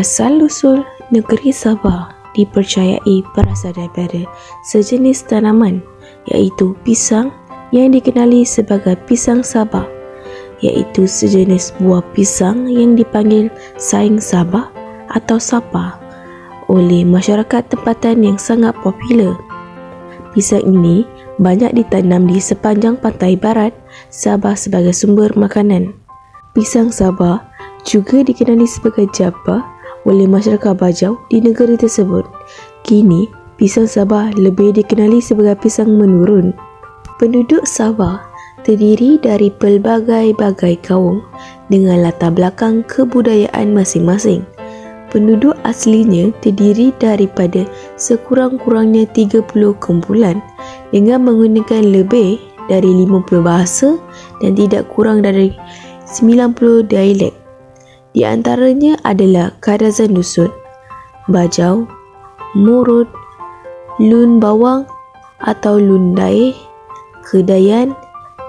Asal-usul negeri Sabah dipercayai berasal daripada sejenis tanaman iaitu pisang yang dikenali sebagai pisang Sabah, iaitu sejenis buah pisang yang dipanggil saing Sabah atau sapa oleh masyarakat tempatan yang sangat popular. Pisang ini banyak ditanam di sepanjang pantai barat Sabah sebagai sumber makanan. Pisang Sabah juga dikenali sebagai jabah oleh masyarakat Bajau di negeri tersebut. Kini, pisang Sabah lebih dikenali sebagai pisang menurun. Penduduk Sabah terdiri dari pelbagai-bagai kaum dengan latar belakang kebudayaan masing-masing. Penduduk aslinya terdiri daripada sekurang-kurangnya 30 kumpulan dengan menggunakan lebih dari 50 bahasa dan tidak kurang dari 90 dialek. Di antaranya adalah Kadazan Dusun, Bajau, Murut, Lun Bawang atau Lun Daeh, Kedayan,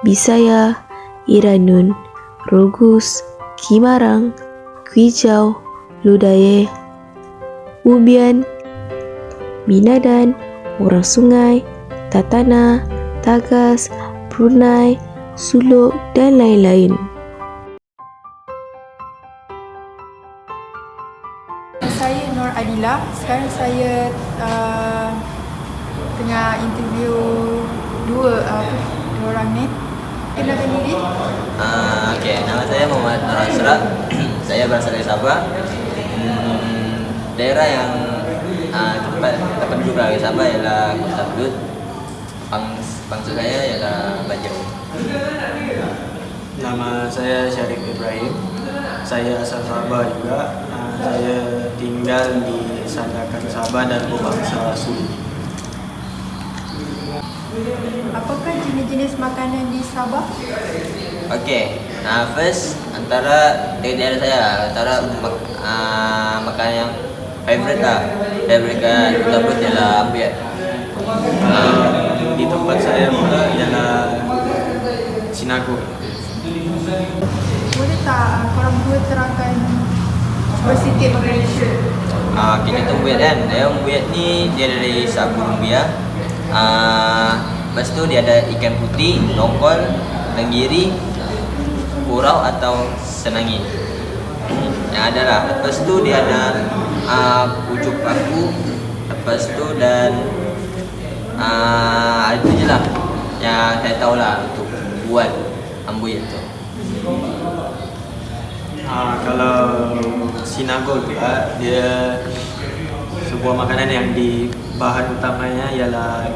Bisaya, Iranun, Rogus, Kimarang, Kuijau, Ludaye, Ubian, Minadan, Orang Sungai, Tatana, Tagas, Brunei, Suluk dan lain-lain. Saya Nur Adila. Sekarang saya tengah interview dua orang ni. Kenalkan diri. Okey, nama saya Muhammad Nur Asra. Saya berasal dari Sabah. Daerah yang tempat duduk dari Sabah ialah Kota Bedut. Bangsa saya ialah Bajau. Nama saya Syarif Ibrahim. Saya asal Sabah juga. Saya tinggal di Sandakan Sabah dan berbangsa Sulu. Apakah jenis-jenis makanan di Sabah? Okey, first antara dari daerah saya makanan yang favorite lah daripada Kota Bedut ialah ambiat. Di tempat saya pula ialah Sinago. Boleh tak korang dua terangkan bersikit makanan itu? Kita tu buat kan. Yang buat ni dia dari sagu lumbia. Lepas tu dia ada ikan putih, nongkol, tenggiri, kurau atau senangi. Yang ada lah. Lepas tu dia ada pucuk paku. Lepas tu dan itu je lah yang saya tahu lah untuk buat ambuit tu. Kalau Sinago pula, dia sebuah makanan yang di bahan utamanya ialah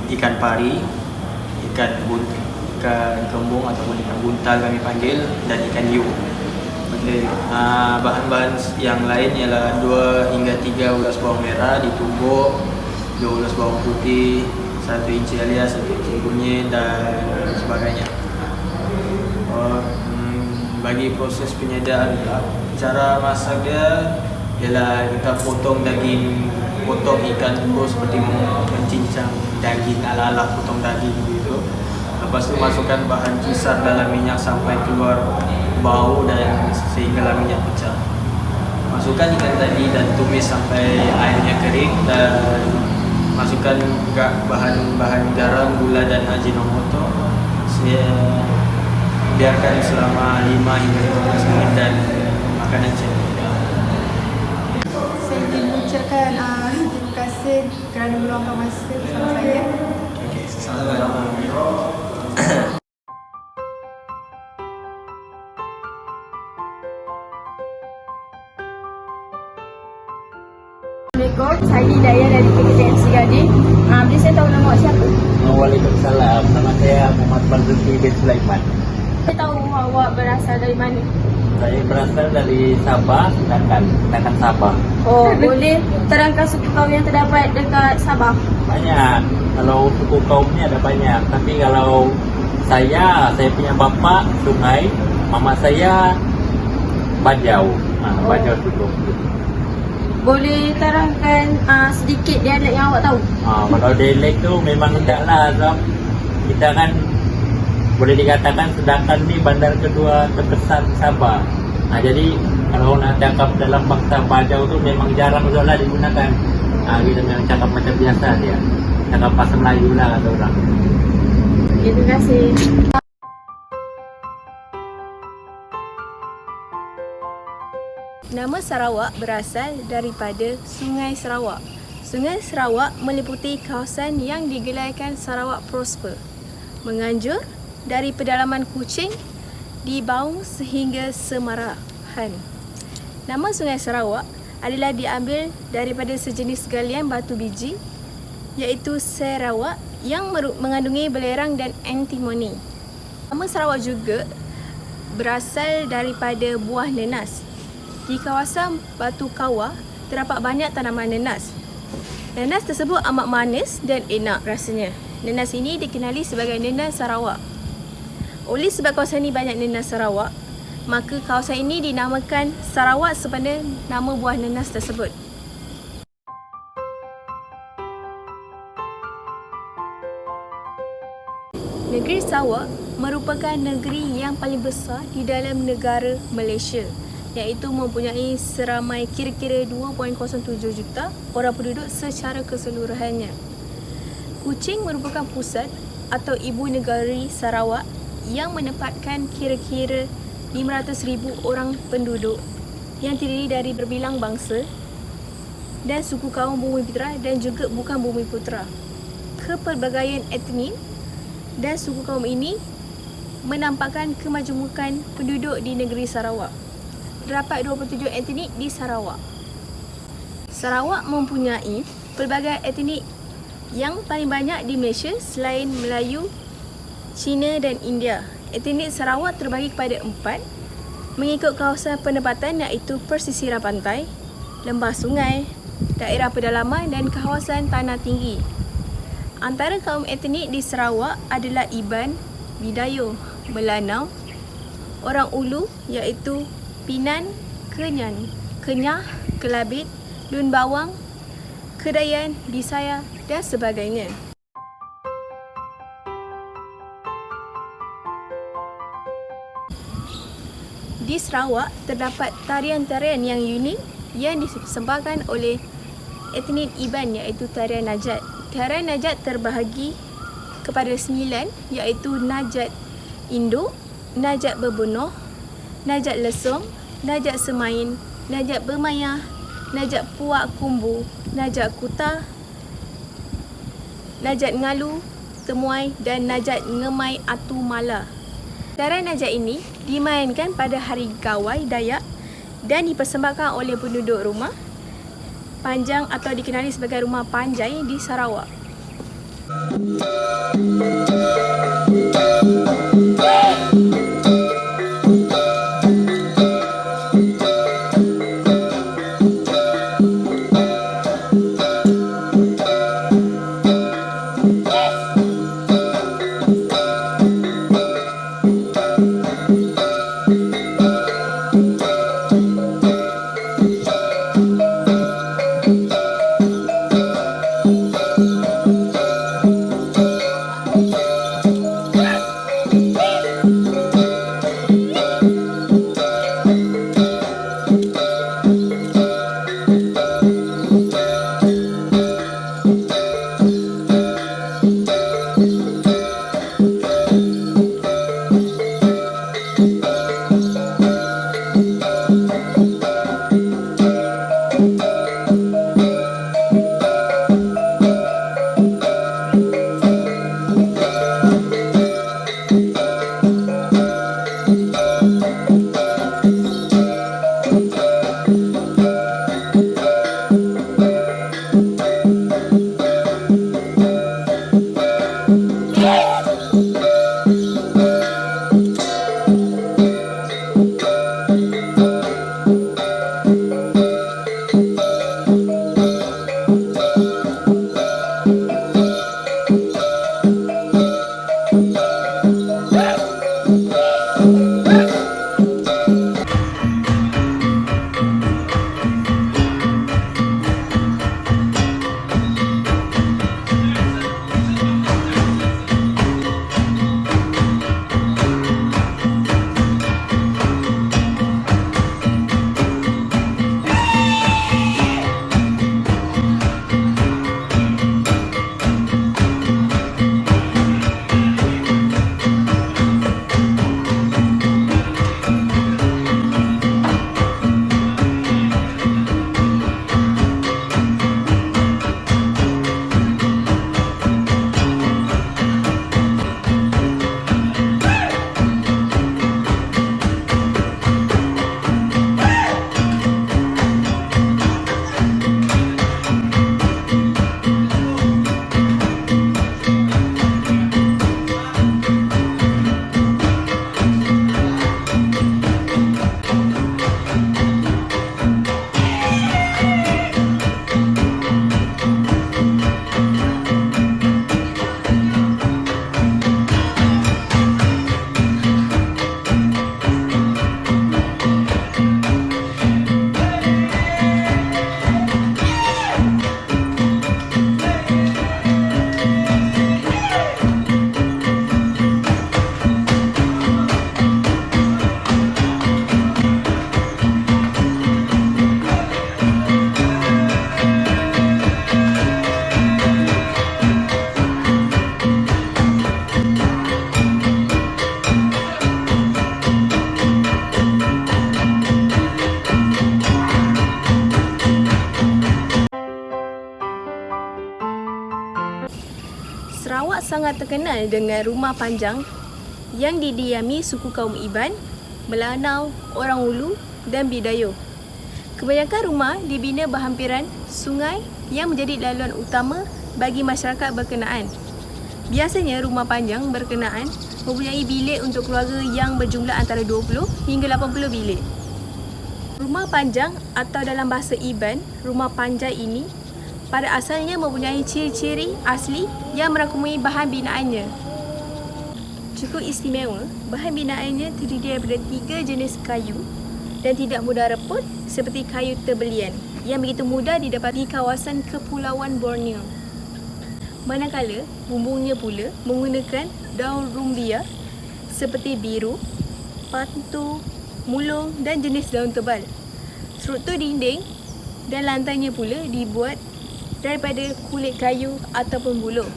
ikan pari, ikan kembung ataupun ikan buntal kami panggil, dan ikan hiu. Bahan-bahan yang lain ialah 2 hingga 3 ulas bawang merah ditumbuk, 2 ulas bawang putih, 1 inci alias, 1 inci kunyit dan sebagainya. Bagi proses penyediaan, cara masak dia ialah kita potong ikan dulu seperti mencincang daging ala-ala potong daging gitu. Lepas tu masukkan bahan kisar dalam minyak sampai keluar bau dan sehinggalah minyak pecah. Masukkan ikan tadi dan tumis sampai airnya kering dan masukkan juga bahan-bahan garam, gula dan ajinomoto. Biarkan selama 5 hingga 15 menit dan makanan jadi. Saya ingin mengucapkan terima kasih kerana meluangkan masa bersama saya. Okey, sama-sama. Assalamualaikum, saya Hidayah dari KKTMC Gading. Boleh saya tahu nama awak siapa? Waalaikumsalam, nama saya Muhammad Barzulki bin Sulaiman. Saya tahu awak berasal dari mana? Saya berasal dari Sabah, sedangkan Sabah. Oh, boleh terangkan suku kaum yang terdapat dekat Sabah? Banyak, kalau suku kaumnya ada banyak. Tapi kalau saya punya bapa Sungai, mama saya Bajau. Bajau suku. Boleh terangkan sedikit dialek yang awak tahu? Kalau dialek tu memang tidaklah, sebab kita kan boleh dikatakan sedangkan ni bandar kedua terbesar di Sabah. Jadi Kalau nak cakap dalam bangsa Bajau tu memang jarang juga lah digunakan. Kita memang cakap macam biasa dia. Cakap bahasa Melayu lah kata orang. Terima kasih. Nama Sarawak berasal daripada Sungai Sarawak. Sungai Sarawak meliputi kawasan yang digelarkan Sarawak Prosper, menganjur dari pedalaman Kuching di Baung sehingga Semarahan. Nama Sungai Sarawak adalah diambil daripada sejenis galian batu biji iaitu Sarawak yang mengandungi belerang dan antimoni. Nama Sarawak juga berasal daripada buah nenas. Di kawasan Batu Kawah terdapat banyak tanaman nenas. Nenas tersebut amat manis dan enak rasanya. Nenas ini dikenali sebagai nenas Sarawak. Oleh sebab kawasan ini banyak nenas Sarawak, maka kawasan ini dinamakan Sarawak sempena nama buah nenas tersebut. Negeri Sarawak merupakan negeri yang paling besar di dalam negara Malaysia, iaitu mempunyai seramai kira-kira 2.07 juta orang penduduk secara keseluruhannya. Kuching merupakan pusat atau ibu negari Sarawak yang menempatkan kira-kira 500,000 orang penduduk yang terdiri dari berbilang bangsa dan suku kaum Bumiputera dan juga bukan Bumiputera. Kepelbagaian etnik dan suku kaum ini menampakkan kemajemukan penduduk di negeri Sarawak. Terdapat 27 etnik di Sarawak. Sarawak mempunyai pelbagai etnik yang paling banyak di Malaysia selain Melayu, Cina dan India. Etnik Sarawak terbagi kepada 4 mengikut kawasan penempatan iaitu persisiran pantai, lembah sungai, daerah pedalaman dan kawasan tanah tinggi. Antara kaum etnik di Sarawak adalah Iban, Bidayuh, Melanau, orang Ulu iaitu Pinan, Kenyan, Kenyah, Kelabit, Dun Bawang, Kedayan, Bisaya dan sebagainya. Di Sarawak terdapat tarian-tarian yang unik yang disembahkan oleh etnik Iban iaitu tarian Najat. Tarian Najat terbahagi kepada 9 iaitu Najat Induk, Najat Berbunuh, Najat Lesung, Najat Semain, Najat Bermayah, Najat Puak Kumbu, Najat Kuta, Najat Ngalu, Temuai dan Najat Ngemai Atu Mala. Tarian Najat ini dimainkan pada hari Gawai Dayak dan dipersembahkan oleh penduduk rumah Panjang atau dikenali sebagai Rumah Panjai di Sarawak. Sarawak sangat terkenal dengan rumah panjang yang didiami suku kaum Iban, Melanau, Orang Ulu dan Bidayuh. Kebanyakan rumah dibina berhampiran sungai yang menjadi laluan utama bagi masyarakat berkenaan. Biasanya rumah panjang berkenaan mempunyai bilik untuk keluarga yang berjumlah antara 20 hingga 80 bilik. Rumah panjang atau dalam bahasa Iban, rumah panjang ini pada asalnya mempunyai ciri-ciri asli yang merangkumi bahan binaannya. Cukup istimewa, bahan binaannya terdiri daripada 3 jenis kayu dan tidak mudah reput seperti kayu terbelian yang begitu mudah didapati di kawasan Kepulauan Borneo. Manakala bumbungnya pula menggunakan daun rumbia seperti biru, pantu, mulung dan jenis daun tebal. Struktur dinding dan lantainya pula dibuat daripada kulit kayu ataupun buluh.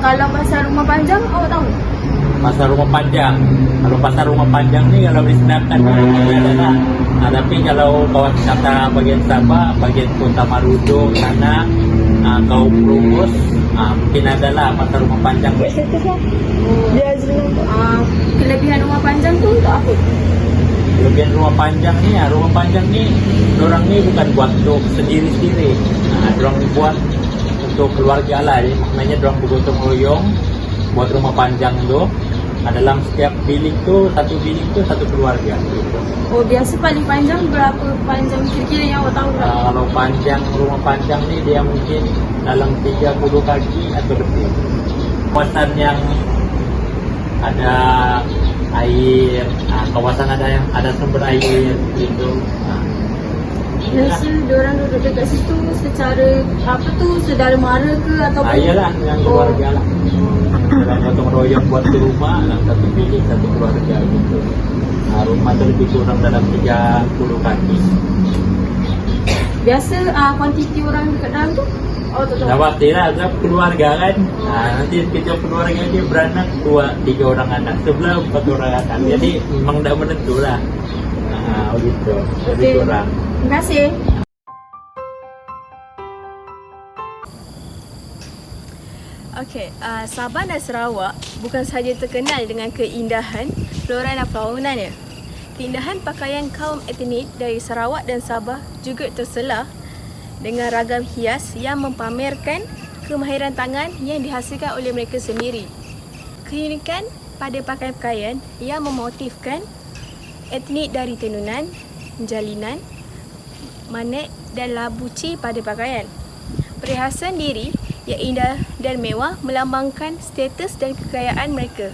Kalau pasal rumah panjang, awak tahu? Pasar rumah panjang. Kalau pasar rumah panjang ni kalau disenarkan dia adalah. Tapi kalau kawasan wisata bagian Sabah, bagian Kota Marudu sana, kaum Perunggus, mungkin adalah pasar rumah panjang. Kelebihan rumah panjang tu untuk apa? Kelebihan rumah panjang ni, orang ni bukan buat untuk sendiri-sendiri. Orang buat untuk keluarga lah. Jadi maknanya orang bergotong royong buat rumah panjang tu. Dalam setiap bilik tu, satu keluarga gitu. Oh, biasa paling panjang berapa panjang kira-kira yang awak tahu? Kalau panjang rumah panjang ni dia mungkin dalam 30 kaki atau lebih. Kawasan yang ada air, kawasan ada sumber air gitu. Biasa diorang duduk dekat situ secara saudara mara ke ataupun? Ayalah yang keluarga lah. Dalam gotong royong buat di rumah, satu bilik satu keluarga gitu. Rumah tu lebih kurang dalam 30 kaki. Biasa kuantiti orang dekat dalam tu? Oh, tak tahu. Dah pastilah sebab keluarga kan. Nanti kita keluarga dia beranak 2-3 orang anak, sebelah 4 orang anak. Jadi memang tak menentu lah. Begitu. Lebih kurang. Terima kasih. Okey, Sabah dan Sarawak bukan sahaja terkenal dengan keindahan flora dan faunanya. Keindahan pakaian kaum etnik dari Sarawak dan Sabah juga terselah dengan ragam hias yang mempamerkan kemahiran tangan yang dihasilkan oleh mereka sendiri. Keunikan pada pakaian-pakaian yang memotifkan etnik dari tenunan, jalinan, manet dan labuci pada pakaian. Perhiasan diri yang indah dan mewah melambangkan status dan kekayaan mereka.